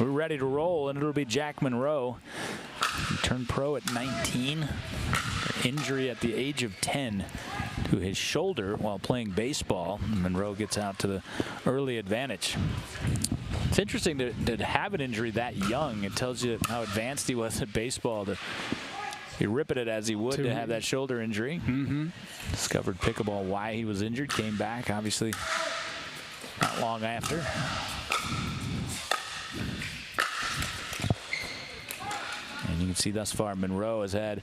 We're ready to roll, and it'll be Jack Munro. He turned pro at 19. Injury at the age of 10 to his shoulder while playing baseball. Munro gets out to the early advantage. It's interesting to have an injury that young. It tells you how advanced he was at baseball. He ripped it as he would to have that shoulder injury. Discovered pickleball why he was injured. Came back, obviously, not long after. And you can see thus far Munro has had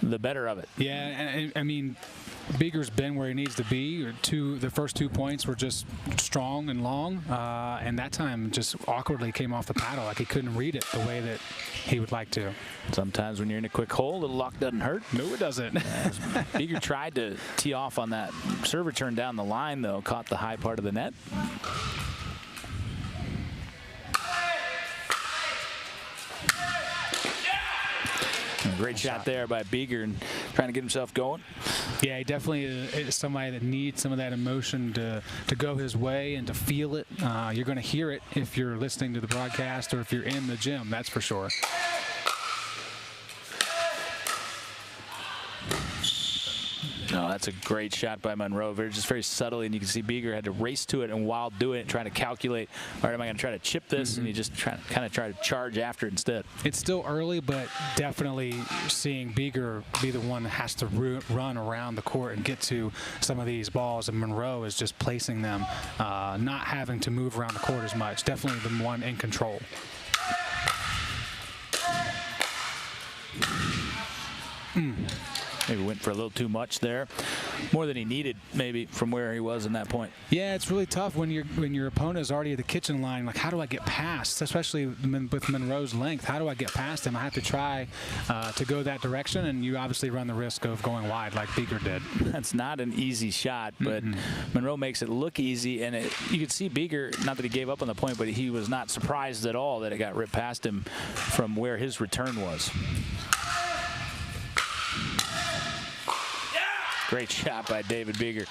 the better of it. Yeah, and I mean, Bieger's been where he needs to be. The first 2 points were just strong and long, and that time just awkwardly came off the paddle, like he couldn't read it the way that he would like to. Sometimes when you're in a quick hole, a little luck doesn't hurt. No, it doesn't. Bieger tried to tee off on that serve return down the line, though, caught the high part of the net. Great shot there by Bieger and trying to get himself going. Yeah, he definitely is somebody that needs some of that emotion to go his way and to feel it. You're going to hear it if you're listening to the broadcast or if you're in the gym, that's for sure. No, that's a great shot by Munro. Just very subtly, and you can see Bieger had to race to it, and while doing it, trying to calculate, all right, am I going to try to chip this? And he just kind of try to charge after instead. It's still early, but definitely seeing Bieger be the one that has to run around the court and get to some of these balls, and Munro is just placing them, not having to move around the court as much. Definitely the one in control. Maybe went for a little too much there, more than he needed maybe from where he was in that point. Yeah, it's really tough when your opponent is already at the kitchen line. Like, how do I get past, especially with Munro's length? How do I get past him? I have to try to go that direction, and you obviously run the risk of going wide like Bieger did. That's not an easy shot, but Munro makes it look easy, and you could see Bieger, not that he gave up on the point, but he was not surprised at all that it got ripped past him from where his return was. Great shot by David Bieger.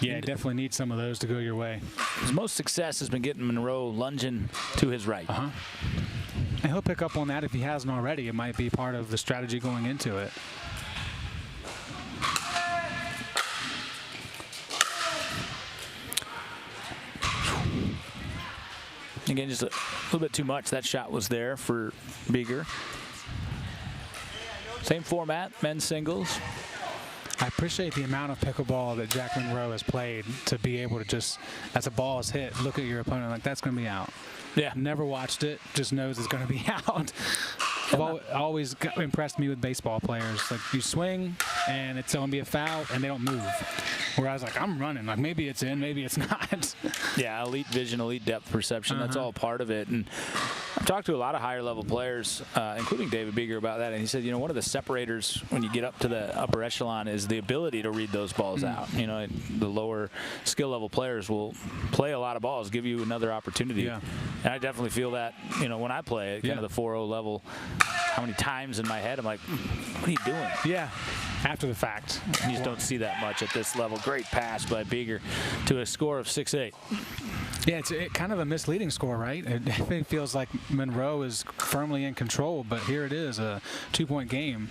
Yeah, definitely need some of those to go your way. His most success has been getting Munro lunging to his right. And he'll pick up on that if he hasn't already. It might be part of the strategy going into it. Again, just a little bit too much. That shot was there for Bieger. Same format, men's singles. I appreciate the amount of pickleball that Jack Munro has played to be able to just, as a ball is hit, look at your opponent like, that's going to be out. Yeah. Never watched it, just knows it's going to be out. Always impressed me with baseball players. Like, you swing, and it's going to be a foul, and they don't move. Whereas, like, I'm running. Like, maybe it's in, maybe it's not. Yeah, elite vision, elite depth perception. That's all part of it. And I've talked to a lot of higher-level players, including David Bieger, about that. And he said, you know, one of the separators when you get up to the upper echelon is the ability to read those balls out. You know, the lower skill-level players will play a lot of balls, give you another opportunity. Yeah. And I definitely feel that, you know, when I play at kind of the 4-0 level, how many times in my head I'm like, what are you doing? Yeah, after the fact. You just don't see that much at this level. Great pass by Bieger to a score of 6-8. Yeah, it's kind of a misleading score, right? It feels like Munro is firmly in control, but here it is, a 2-point game.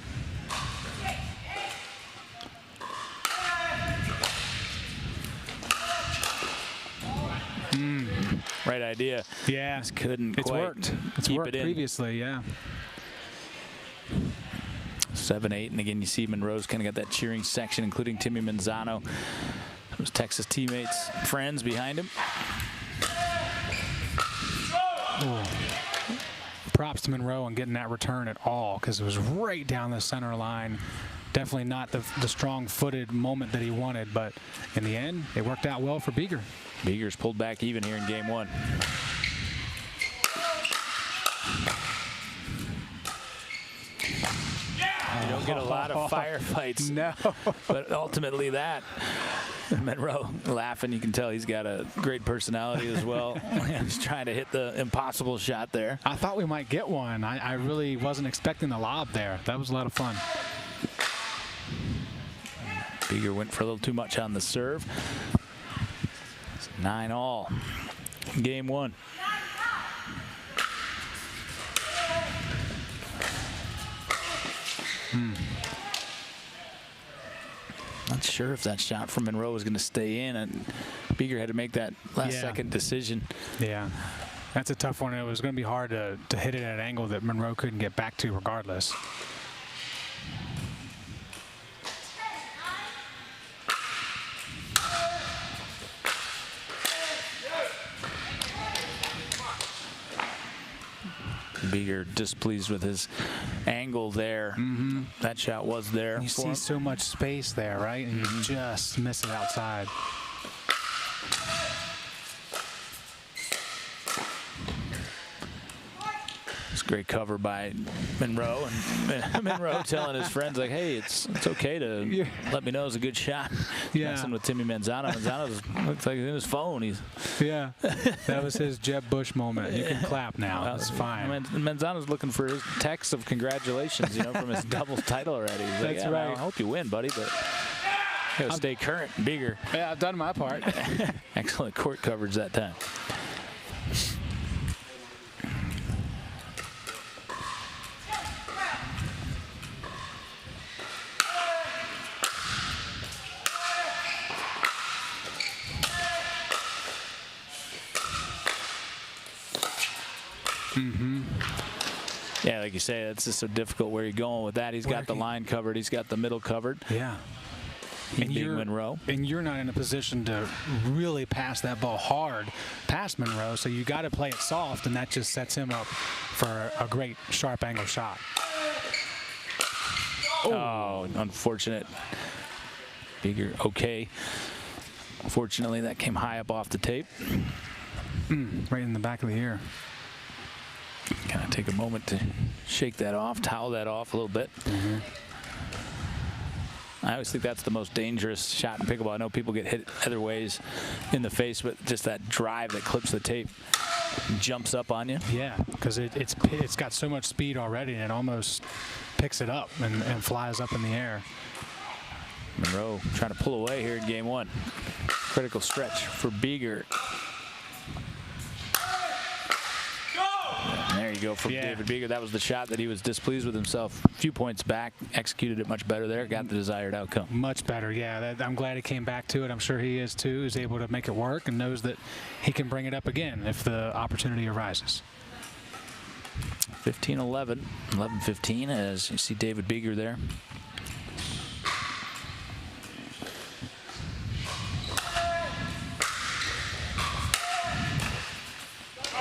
Right idea. Yeah, just couldn't it's quite worked. It's keep worked it in. Previously, yeah. 7-8, and again you see Monroe's kind of got that cheering section, including Timmy Manzano, those Texas teammates, friends behind him. Props to Munro on getting that return at all, because it was right down the center line. Definitely not the strong-footed moment that he wanted, but in the end, it worked out well for Bieger. Bieger's pulled back even here in game one. You don't get a lot of firefights. No. But ultimately that, Munro laughing, you can tell he's got a great personality as well. He's trying to hit the impossible shot there. I thought we might get one. I really wasn't expecting the lob there. That was a lot of fun. Bieger went for a little too much on the serve. It's 9-all. Game one. Not sure if that shot from Munro was going to stay in, and Bieger had to make that last-second decision. Yeah, that's a tough one. It was going to be hard to hit it at an angle that Munro couldn't get back to regardless. Bieger displeased with his angle there. That shot was there. You see so much space there, right? And you just miss it outside. It's great cover by Munro, and Munro telling his friends, like, hey, it's okay to let me know it's a good shot. Messing with Timmy Manzano. Manzano looks like he's in his phone. That was his Jeb Bush moment. You can clap now. That's fine. Manzano's looking for his text of congratulations, from his doubles title already. He's like, That's right. I hope you win, buddy, but you gotta stay current. Bieger. Yeah, I've done my part. Excellent court coverage that time. Yeah, like you say, that's just so difficult where you're going with that. He's got the line covered. He's got the middle covered. Yeah. And you're not in a position to really pass that ball hard past Munro, so you got to play it soft, and that just sets him up for a great sharp angle shot. Oh, unfortunate. Bieger, okay. Fortunately, that came high up off the tape. Right in the back of the ear. Kind of take a moment to shake that off, towel that off a little bit. I always think that's the most dangerous shot in pickleball. I know people get hit other ways in the face, but just that drive that clips the tape, jumps up on you. Yeah, because it's got so much speed already, and it almost picks it up and flies up in the air. Munro trying to pull away here in game one. Critical stretch for Bieger. There you go from David Bieger. That was the shot that he was displeased with himself. A few points back, executed it much better there, got the desired outcome. Much better, yeah. I'm glad he came back to it. I'm sure he is too. He's able to make it work and knows that he can bring it up again if the opportunity arises. 15-11, 11-15 as you see David Bieger there.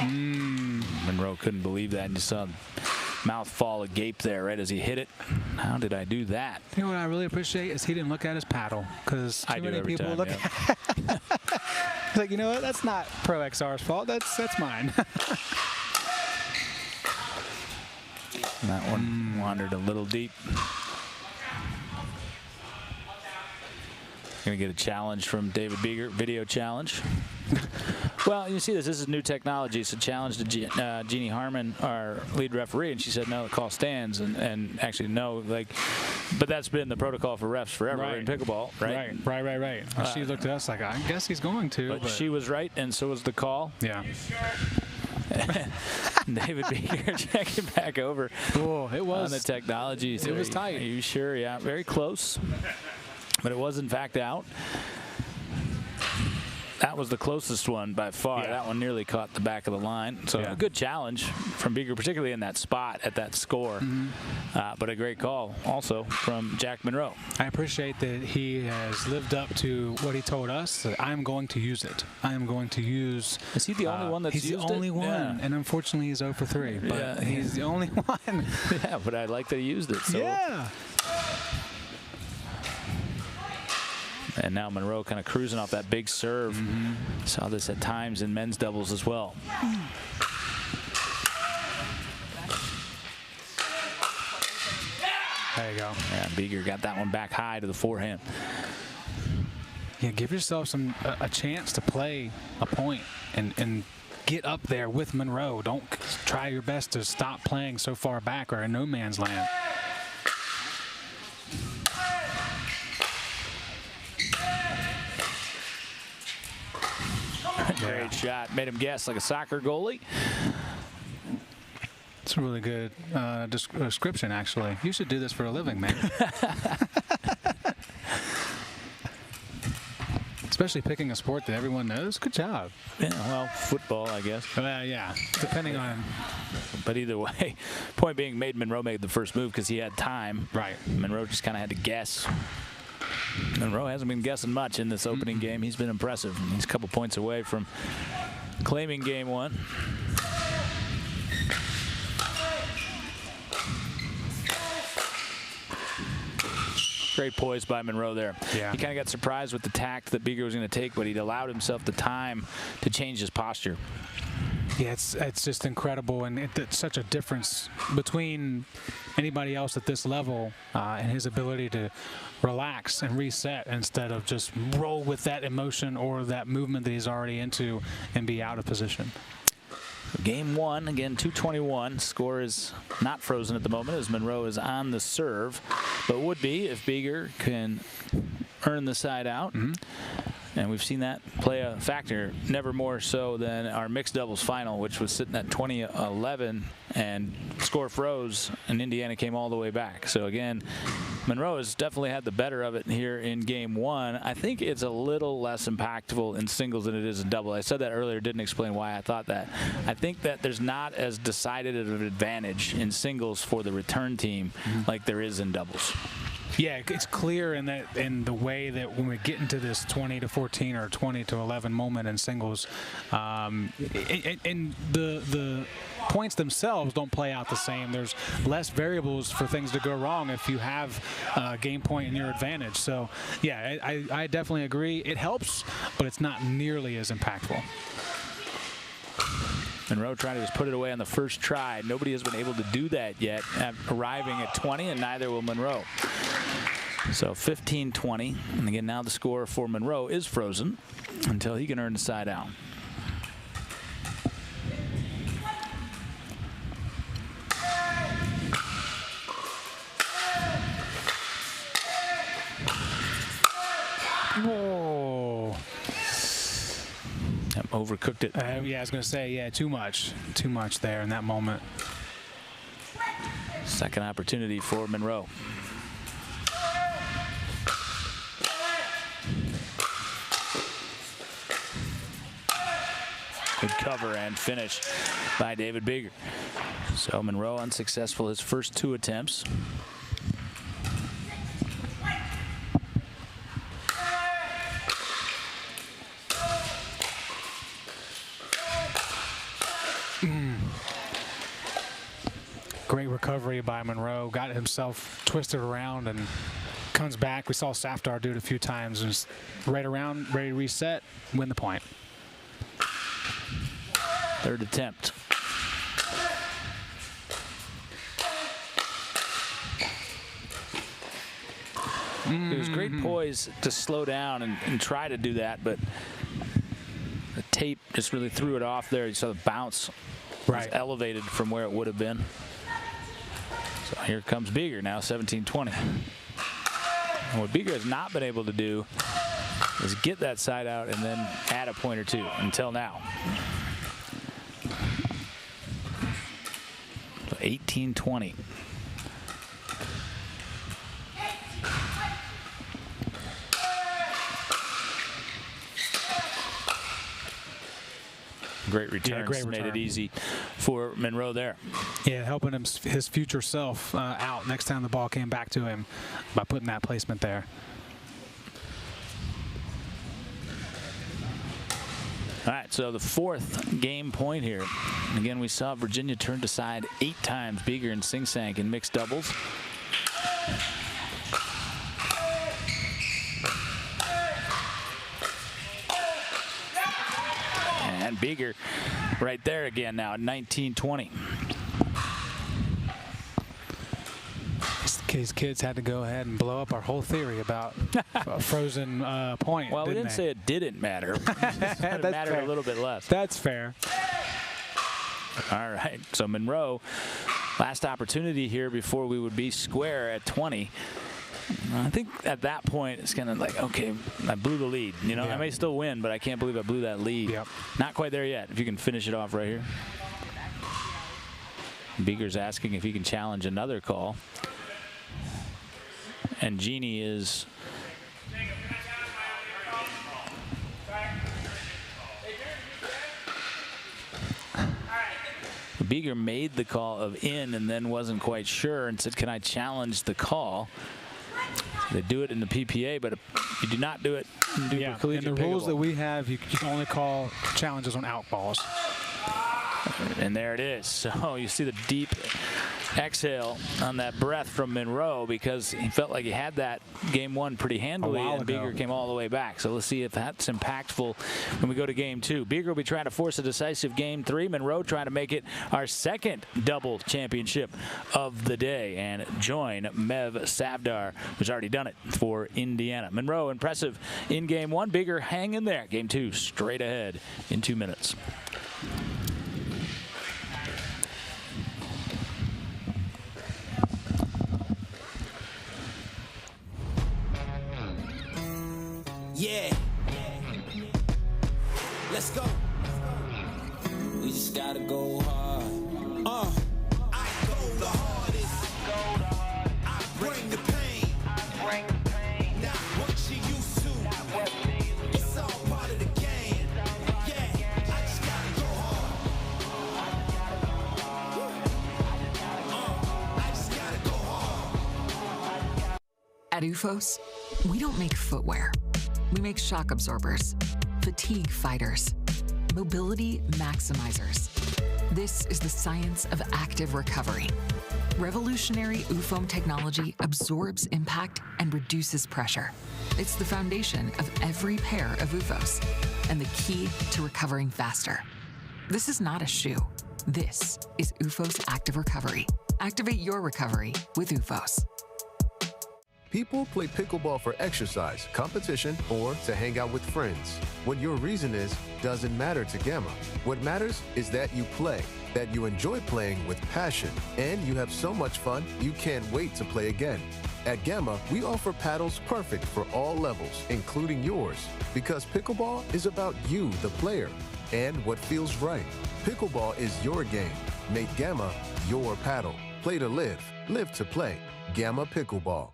Munro couldn't believe that, and you saw mouth fall agape there right as he hit it. How did I do that? You know what I really appreciate is he didn't look at his paddle, because too many people look at it. He's like, you know what? That's not Pro XR's fault. That's mine. That one wandered a little deep. Gonna get a challenge from David Bieger, video challenge. Well, you see this is new technology. So challenge to Jeannie Harmon, our lead referee, and she said no, the call stands, and actually no, but that's been the protocol for refs forever in pickleball, right? Right. She looked at us like, I guess he's going to. But she was right, and so was the call. Yeah. David Bieger checking back over. Oh, it was on the technology. It was tight. Are you sure? Yeah, very close. But it was in fact out. That was the closest one by far. Yeah. That one nearly caught the back of the line. So a good challenge from Bieger, particularly in that spot at that score. But a great call also from Jack Munro. I appreciate that he has lived up to what he told us, that I'm going to use it. I am going to use... Is he the only one that's used it? He's the only one. Yeah. And unfortunately, he's 0 for 3. But he's the only one. Yeah, but I like that he used it. So. Yeah. And now Munro kind of cruising off that big serve. Saw this at times in men's doubles as well. There you go. Yeah, Bieger got that one back high to the forehand. Yeah, give yourself a chance to play a point and get up there with Munro. Don't try your best to stop playing so far back or in no man's land. Great shot. Made him guess like a soccer goalie. It's a really good description, actually. You should do this for a living, man. Especially picking a sport that everyone knows. Good job. Yeah, well, football, I guess. Yeah, depending on. But either way, point being, Monroe made the first move because he had time. Right. Monroe just kind of had to guess. Monroe hasn't been guessing much in this opening game. He's been impressive. He's a couple points away from claiming game one. Great poise by Monroe there. Yeah. He kind of got surprised with the tact that Bieger was going to take, but he'd allowed himself the time to change his posture. Yeah, it's just incredible, and it's such a difference between anybody else at this level and his ability to relax and reset instead of just roll with that emotion or that movement that he's already into and be out of position. Game one, again, 221. Score is not frozen at the moment as Monroe is on the serve, but would be if Bieger can earn the side out. And we've seen that play a factor, never more so than our mixed doubles final, which was sitting at 20-11, and score froze, and Indiana came all the way back. So again, Monroe has definitely had the better of it here in game one. I think it's a little less impactful in singles than it is in double. I said that earlier, didn't explain why I thought that. I think that there's not as decided of an advantage in singles for the return team like there is in doubles. Yeah, it's clear in the way that when we get into this 20-14 or 20-11 moment in singles, and the points themselves don't play out the same. There's less variables for things to go wrong if you have a game point in your advantage. So, yeah, I definitely agree. It helps, but it's not nearly as impactful. Monroe trying to just put it away on the first try. Nobody has been able to do that yet, arriving at 20, and neither will Monroe. So 15-20, and again, now the score for Monroe is frozen until he can earn the side out. Oh. Overcooked it. Yeah, I was going to say, yeah, too much there in that moment. Second opportunity for Monroe. Good cover and finish by David Bieger. So Monroe unsuccessful his first two attempts. Great recovery by Monroe. Got himself twisted around and comes back. We saw Safdar do it a few times. Just right around, ready to reset, win the point. Third attempt. It was great poise to slow down and try to do that, but the tape just really threw it off there. You saw the bounce was elevated from where it would have been. So here comes Bieger now, 17-20. And what Bieger has not been able to do is get that side out and then add a point or two until now. So 18-20. Great returns, great made return. it easy for Monroe there. Yeah, helping him his future self out next time the ball came back to him by putting that placement there. All right, so the fourth game point here. Again, we saw Virginia turn to side 8 times. Bieger and Sing Sang in mixed doubles. And Bieger right there again now at 19-20. These kids had to go ahead and blow up our whole theory about a frozen point. Well, we didn't say it didn't matter. It mattered fair. a little bit less. That's fair. All right, so Monroe, last opportunity here before we would be square at 20. I think at that point it's kind of like, okay, I blew the lead. You know, I may still win, but I can't believe I blew that lead. Yep. Not quite there yet. If you can finish it off right here. Bieger's asking if he can challenge another call. And Jeannie is Bieger made the call of in and then wasn't quite sure and said, can I challenge the call? They do it in the PPA, but you do not do it in DUPR Collegiate. And the rules that we have, you can only call challenges on out balls. And there it is. So you see the deep exhale on that breath from Munro because he felt like he had that game one pretty handily, and Bieger came all the way back. So let's see if that's impactful when we go to game two. Bieger will be trying to force a decisive game three. Munro trying to make it our second double championship of the day and join Mev Savdar, who's already done it for Indiana. Munro impressive in game one. Bieger hang in there. Game two straight ahead in 2 minutes. Yeah. Let's go. We just gotta go hard. I go the hardest. I bring the pain. Not what you used to. It's all part of the game. Yeah. I just gotta go hard. I just gotta go hard. At UFOS, we don't make footwear. We make shock absorbers, fatigue fighters, mobility maximizers. This is the science of active recovery. Revolutionary UFOM technology absorbs impact and reduces pressure. It's the foundation of every pair of UFOS and the key to recovering faster. This is not a shoe. This is UFOS Active Recovery. Activate your recovery with UFOS. People play pickleball for exercise, competition, or to hang out with friends. What your reason is doesn't matter to Gamma. What matters is that you play, that you enjoy playing with passion, and you have so much fun you can't wait to play again. At Gamma, we offer paddles perfect for all levels, including yours, because pickleball is about you, the player, and what feels right. Pickleball is your game. Make Gamma your paddle. Play to live, live to play. Gamma Pickleball.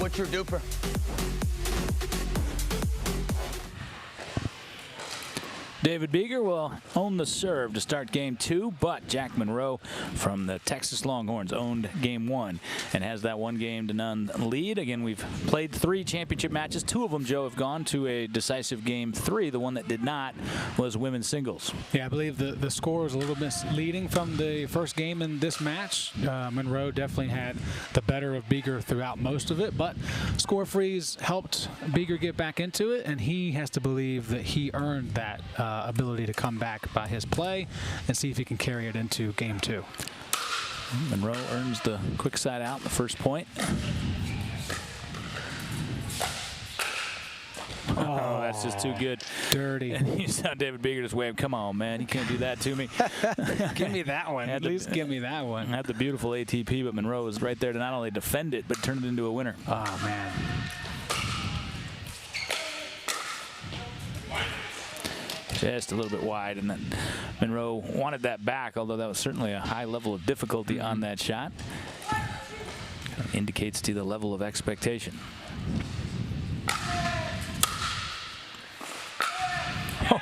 What's your DUPR? David Bieger will own the serve to start game two, but Jack Munro from the Texas Longhorns owned game one and has that 1-game-to-none lead. Again, we've played 3 championship matches. 2 of them, Joe, have gone to a decisive game 3. The one that did not was women's singles. Yeah, I believe the score was a little misleading from the first game in this match. Munro definitely had the better of Bieger throughout most of it, but score freeze helped Bieger get back into it, and he has to believe that he earned that ability to come back by his play and see if he can carry it into game 2. Munro earns the quick side out in the first point. Oh, that's just too good. Dirty. And you saw David Bieger just wave, come on, man. You can't do that to me. Give me that one. At least give me that one. Had the beautiful ATP, but Munro was right there to not only defend it, but turn it into a winner. Oh, man. Just a little bit wide, and then Munro wanted that back, although that was certainly a high level of difficulty on that shot. Kind of indicates to you the level of expectation.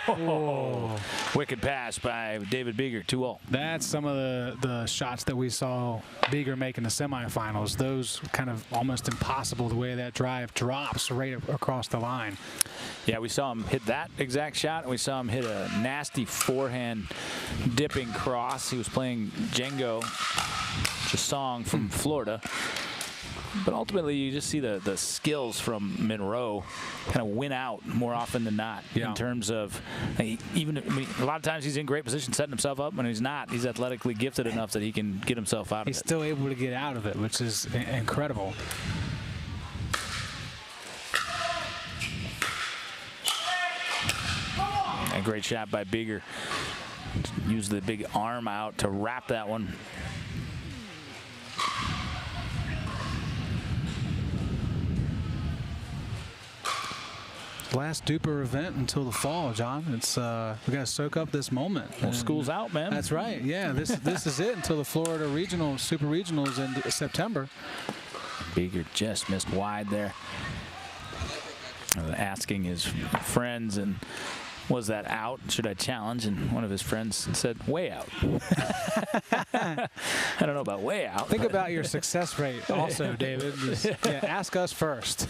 Oh, wicked pass by David Bieger, 2-0. That's some of the shots that we saw Bieger make in the semifinals. Those kind of almost impossible, the way that drive drops right across the line. Yeah, we saw him hit that exact shot, and we saw him hit a nasty forehand dipping cross. He was playing Django Jasong from Florida. But ultimately, you just see the skills from Munro kind of win out more often than not in terms of a lot of times he's in great position setting himself up. When he's not, he's athletically gifted enough that he can get himself out of it. He's still able to get out of it, which is incredible. A great shot by Bieger. Use the big arm out to wrap that one. Last DUPR event until the fall, John. It's we got to soak up this moment. Well, school's out, man. That's right. Yeah, this is it until the Florida Regional Super Regionals in September. Bieger just missed wide there. Asking his friends, and was that out? Should I challenge? And one of his friends said, way out. I don't know about way out. Think about your success rate also, David. Just, yeah, ask us first.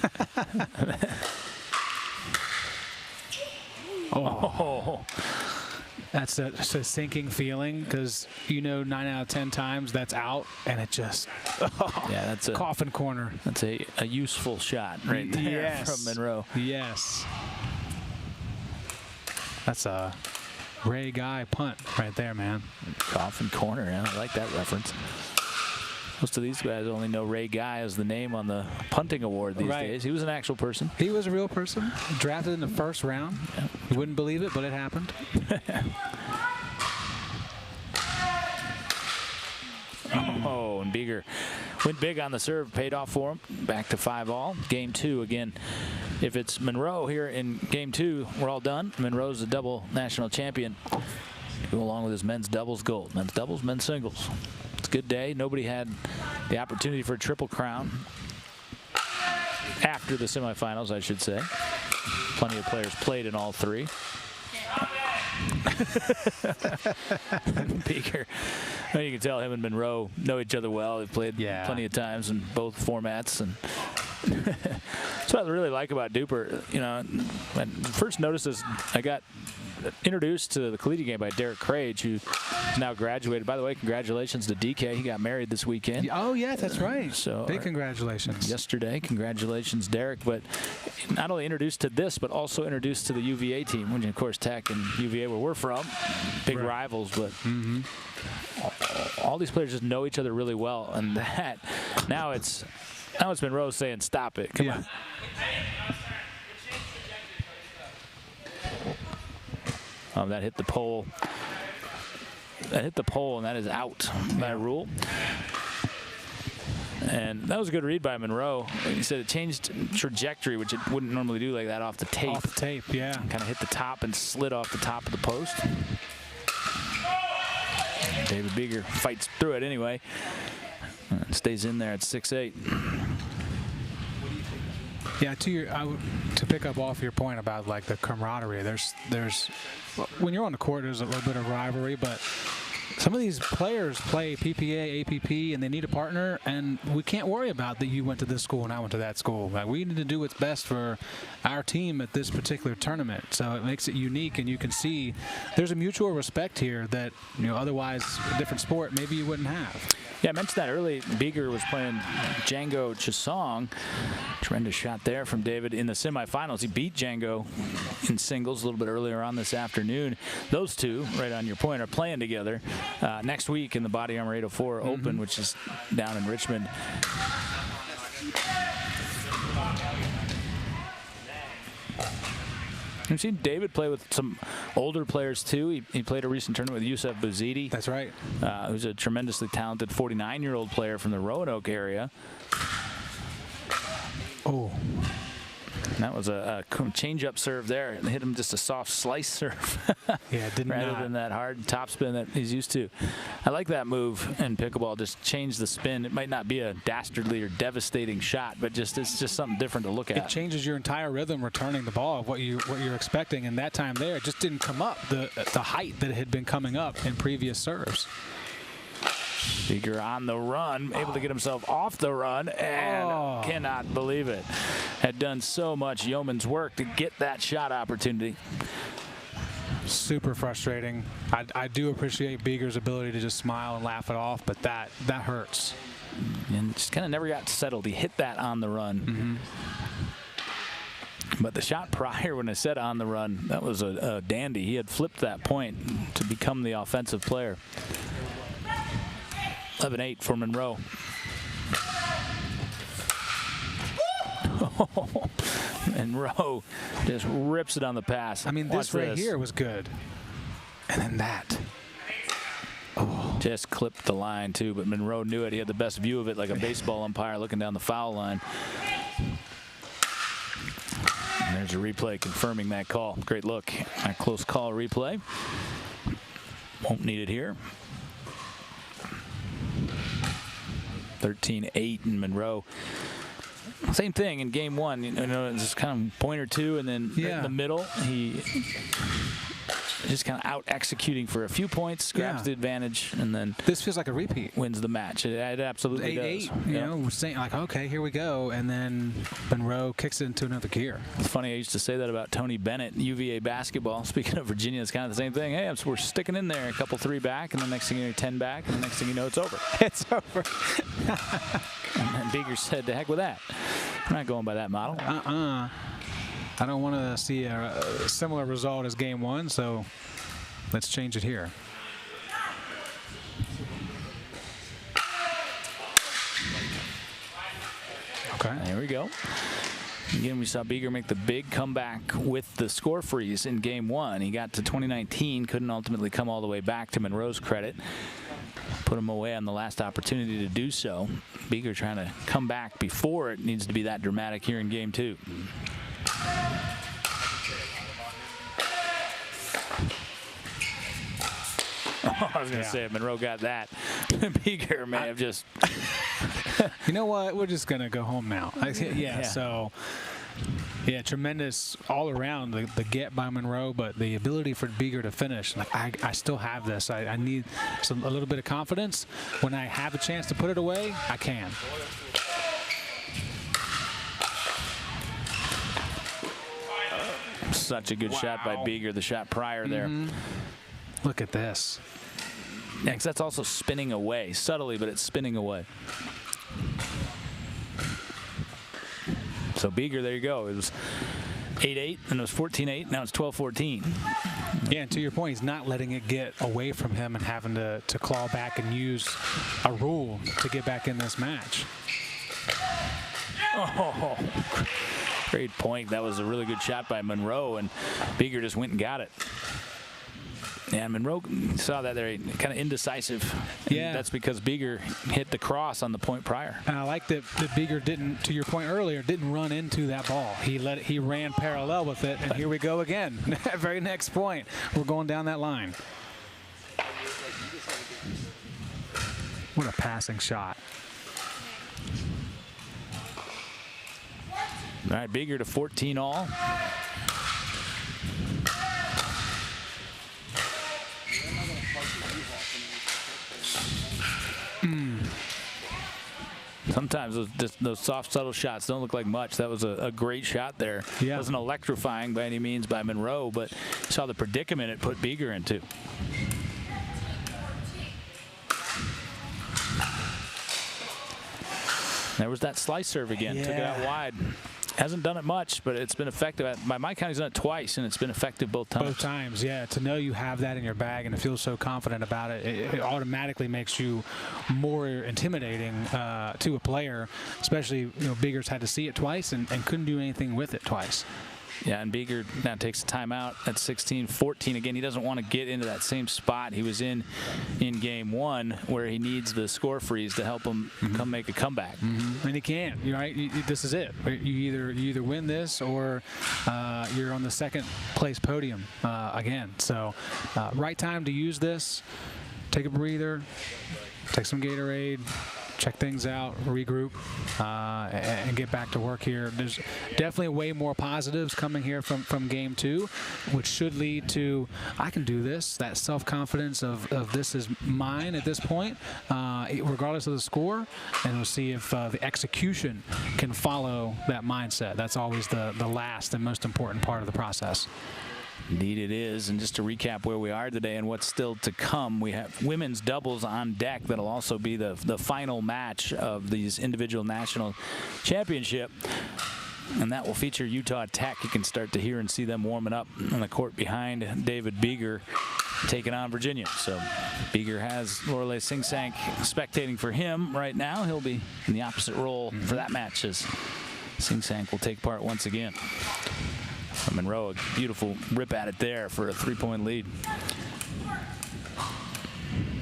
Oh. That's a sinking feeling, because 9 out of 10 times that's out, and it just yeah, that's a coffin corner. That's a useful shot right there from Munro. Yes. That's a Ray Guy punt right there, man. Coffin corner, yeah, I like that reference. Most of these guys only know Ray Guy as the name on the punting award these days. He was an actual person. He was a real person. Drafted in the first round. Yeah. You wouldn't believe it, but it happened. Oh, and Bieger went big on the serve, paid off for him. Back to 5-all. Game 2 again. If it's Munro here in game 2, we're all done. Munro's the double national champion. Go along with his men's doubles gold. Men's doubles, men's singles. It's a good day. Nobody had the opportunity for a triple crown after the semifinals, I should say. Plenty of players played in all 3. Bieger, well, you can tell him and Munro know each other well. They've played plenty of times in both formats, and that's what I really like about DUPR. When I first noticed this, I got introduced to the collegiate game by Derek Crage, who is now graduated. By the way, congratulations to DK. He got married this weekend. Oh, yeah, that's right. So big congratulations. Yesterday, congratulations, Derek. But not only introduced to this, but also introduced to the UVA team, which, of course, Tech and UVA, where we're from, big rivals. But all these players just know each other really well, and that now it's Munro saying, "Stop it, come on." That hit the pole. That hit the pole, and that is out by rule. And that was a good read by Munro. He said it changed trajectory, which it wouldn't normally do like that off the tape. Off the tape, yeah. Kind of hit the top and slid off the top of the post. David Bieger fights through it anyway. And stays in there at 6'8". Yeah, to pick up off your point about like the camaraderie, there's when you're on the court, there's a little bit of rivalry, but some of these players play PPA, APP, and they need a partner, and we can't worry about that you went to this school and I went to that school. Like, we need to do what's best for our team at this particular tournament. So it makes it unique, and you can see there's a mutual respect here that otherwise a different sport maybe you wouldn't have. Yeah, I mentioned that early. Bieger was playing Django Chisong. Tremendous shot there from David in the semifinals. He beat Django in singles a little bit earlier on this afternoon. Those two, right on your point, are playing together next week in the Body Armor 804 Open, which is down in Richmond. I've seen David play with some older players, too. He played a recent tournament with Yusuf Bouzidi. That's right. Who's a tremendously talented 49-year-old player from the Roanoke area. Oh. That was a change-up serve there. It hit him just a soft slice serve. Yeah, it did rather than that hard topspin that he's used to. I like that move in pickleball. Just change the spin. It might not be a dastardly or devastating shot, but it's just something different to look at. It changes your entire rhythm returning the ball of what you're expecting, and that time there it just didn't come up the height that it had been coming up in previous serves. Bieger on the run, able to get himself off the run, and cannot believe it. Had done so much yeoman's work to get that shot opportunity. Super frustrating. I do appreciate Bieger's ability to just smile and laugh it off, but that hurts. And just kind of never got settled. He hit that on the run. But the shot prior, when I said on the run, that was a dandy. He had flipped that point to become the offensive player. 11-8 for Munro. Munro just rips it on the pass. I mean, this right here was good. And then that. Oh. Just clipped the line, too, but Munro knew it. He had the best view of it, like a baseball umpire looking down the foul line. And there's a replay confirming that call. Great look. A close call replay. Won't need it here. 13-8 in Munro. Same thing in game one. You know, it's just kind of point or two, and then in the middle, he just kind of out executing for a few points, grabs the advantage, and then this feels like a repeat. Wins the match. It absolutely 8-8, does. You know, we're saying like, okay, here we go, and then Munro kicks it into another gear. It's funny. I used to say that about Tony Bennett, UVA basketball. Speaking of Virginia, it's kind of the same thing. Hey, we're sticking in there, a couple 3 back, and the next thing you know, 10 back, and the next thing you know, it's over. It's over. And Bieger said, "The heck with that. I'm not going by that model." I don't want to see a similar result as game one, so let's change it here. Okay. There we go. Again, we saw Bieger make the big comeback with the score freeze in game one. He got to 2019, couldn't ultimately come all the way back, to Munro's credit. Put him away on the last opportunity to do so. Bieger trying to come back before it needs to be that dramatic here in game two. I was going to say, if Munro got that, Bieger may have just... You know what? We're just going to go home now. So... Yeah, tremendous all around the get by Munro, but the ability for Bieger to finish. Like I still have this. I need a little bit of confidence. When I have a chance to put it away, I can. Such a good shot by Bieger. The shot prior there. Look at this. Yeah, 'cause that's also spinning away subtly, but it's spinning away. So Bieger, there you go. It was 8-8, and it was 14-8. Now it's 12-14. Yeah, and to your point, he's not letting it get away from him and having to claw back and use a rule to get back in this match. Oh, great point. That was a really good shot by Munro, and Bieger just went and got it. Yeah, Munro saw that there, kind of indecisive. Yeah. That's because Bieger hit the cross on the point prior. And I like that Bieger didn't, to your point earlier, didn't run into that ball. He ran parallel with it, and here we go again. Very next point, we're going down that line. What a passing shot. All right, Bieger to 14 all. Sometimes those soft, subtle shots don't look like much. That was a great shot there. Yeah. It wasn't electrifying by any means by Munro, but you saw the predicament it put Bieger into. There was that slice serve again. Yeah. Took it out wide. Hasn't done it much, but it's been effective. By my count, he's done it twice, and it's been effective both times. Both times, yeah. To know you have that in your bag and to feel so confident about it, it automatically makes you more intimidating to a player, especially, Bieger's had to see it twice and couldn't do anything with it twice. Yeah, and Bieger now takes a timeout at 16-14. Again, he doesn't want to get into that same spot he was in game one, where he needs the score freeze to help him come make a comeback. And he can't. Right? This is it. You either win this or you're on the second place podium again. So right time to use this. Take a breather. Take some Gatorade. Check things out, regroup, and get back to work here. There's definitely way more positives coming here from game two, which should lead to, I can do this, that self-confidence of this is mine at this point, regardless of the score, and we'll see if the execution can follow that mindset. That's always the last and most important part of the process. Indeed it is. And just to recap where we are today and what's still to come, we have women's doubles on deck. That'll also be the final match of these individual national championship. And that will feature Utah Tech. You can start to hear and see them warming up on the court behind David Bieger, taking on Virginia. So Bieger has Lorelei Singsank spectating for him right now. He'll be in the opposite role for that match as Sing Sank will take part once again. Monroe, a beautiful rip at it there for a 3-point lead.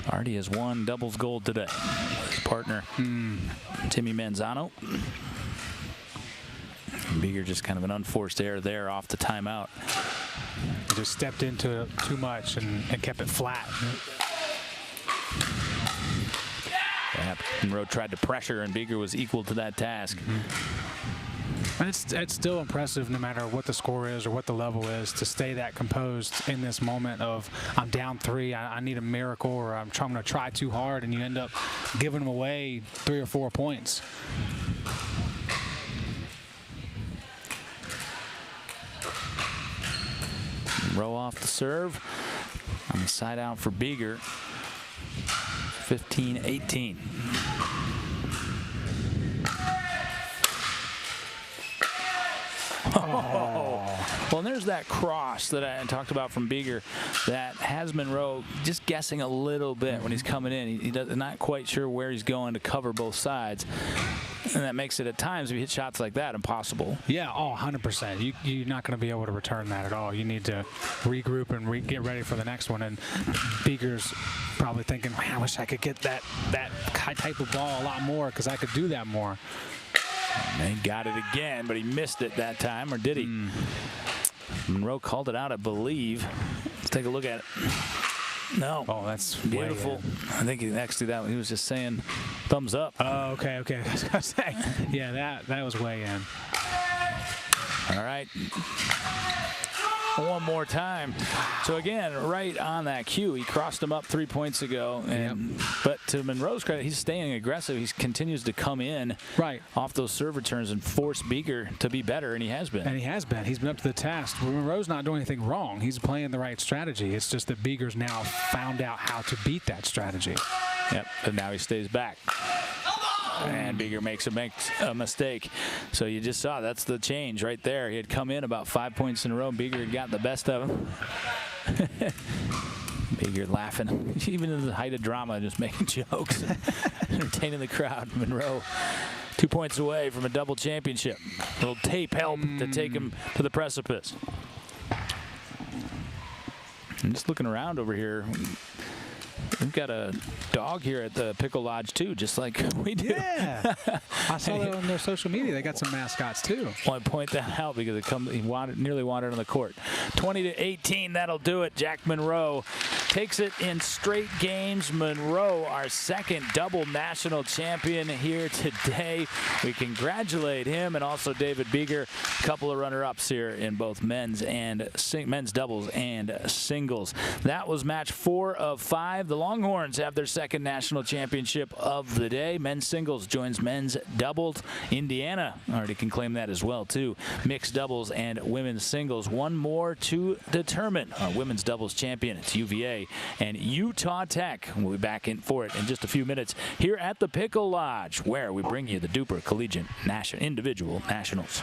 Already has won doubles gold today. His partner, Timmy Manzano. Bieger just kind of an unforced error there off the timeout. He just stepped into it too much and kept it flat. Yeah, Monroe tried to pressure, and Bieger was equal to that task. And it's still impressive, no matter what the score is or what the level is, to stay that composed in this moment of I'm down 3, I need a miracle, or I'm going to try too hard, and you end up giving them away 3 or 4 points. Monroe off the serve. On the side out for Bieger. 15-18. Well, and there's that cross that I talked about from Bieger that has Monroe just guessing a little bit when he's coming in. He's not quite sure where he's going to cover both sides. And that makes it, at times, if you hit shots like that, impossible. Yeah, 100%. You're not going to be able to return that at all. You need to regroup and get ready for the next one. And Bieger's probably thinking, man, I wish I could get that type of ball a lot more, because I could do that more. And he got it again, but he missed it that time, or did he? Monroe called it out, I believe. Let's take a look at it. No. Oh, that's beautiful. I think actually that he was just saying thumbs up. Oh, okay. I was gonna say, yeah, that was way in. All right. One more time. So again, right on that cue, he crossed him up 3 points ago. But to Monroe's credit, he's staying aggressive. He continues to come in off those serve returns and force Bieger to be better, and he has been. He's been up to the task. Monroe's not doing anything wrong. He's playing the right strategy. It's just that Bieger's now found out how to beat that strategy. Yep, and now he stays back. And Bieger makes a mistake. So you just saw that's the change right there. He had come in about 5 points in a row. Bieger had got the best of him. Bieger laughing, even in the height of drama, just making jokes, entertaining the crowd. Monroe 2 points away from a double championship. A little tape help to take him to the precipice. I'm just looking around over here. We've got a dog here at the Pickle Lodge, too, just like we do. Yeah. I saw that on their social media. They got some mascots, too. I want to point that out because he nearly wandered on the court. 20-18, that'll do it. Jack Munro takes it in straight games. Munro, our second double national champion here today. We congratulate him and also David Bieger, a couple of runner-ups here in both men's doubles and singles. That was match 4 of 5. The Longhorns have their second national championship of the day. Men's singles joins men's doubles. Indiana already can claim that as well, too. Mixed doubles and women's singles. One more to determine our women's doubles champion. It's UVA and Utah Tech. We'll be back in for it in just a few minutes here at the Pickle Lodge, where we bring you the DUPR Collegiate Individual Nationals.